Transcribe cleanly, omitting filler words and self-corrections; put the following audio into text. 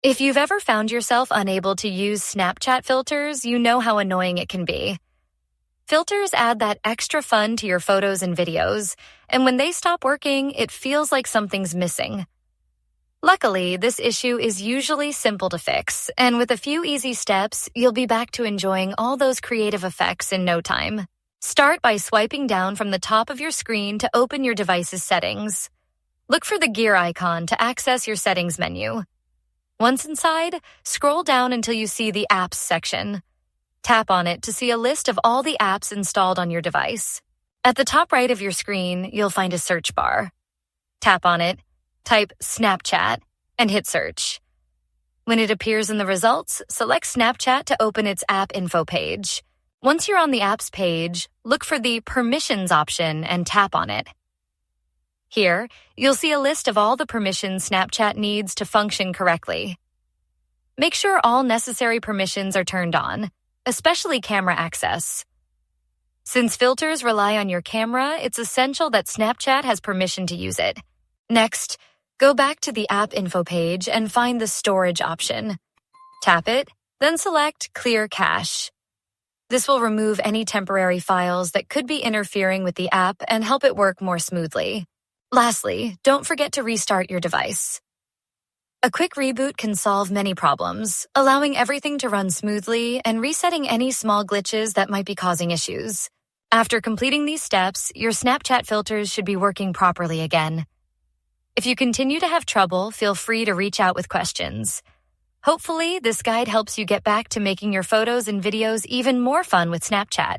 If you've ever found yourself unable to use Snapchat filters, you know how annoying it can be. Filters add that extra fun to your photos and videos, and when they stop working, it feels like something's missing. Luckily, this issue is usually simple to fix, and with a few easy steps, you'll be back to enjoying all those creative effects in no time. Start by swiping down from the top of your screen to open your device's settings. Look for the gear icon to access your settings menu. Once inside, scroll down until you see the Apps section. Tap on it to see a list of all the apps installed on your device. At the top right of your screen, you'll find a search bar. Tap on it, type Snapchat, and hit search. When it appears in the results, select Snapchat to open its app info page. Once you're on the apps page, look for the Permissions option and tap on it. Here, you'll see a list of all the permissions Snapchat needs to function correctly. Make sure all necessary permissions are turned on, especially camera access. Since filters rely on your camera, it's essential that Snapchat has permission to use it. Next, go back to the app info page and find the Storage option. Tap it, then select Clear Cache. This will remove any temporary files that could be interfering with the app and help it work more smoothly. Lastly, don't forget to restart your device. A quick reboot can solve many problems, allowing everything to run smoothly and resetting any small glitches that might be causing issues. After completing these steps, your Snapchat filters should be working properly again. If you continue to have trouble, feel free to reach out with questions. Hopefully, this guide helps you get back to making your photos and videos even more fun with Snapchat.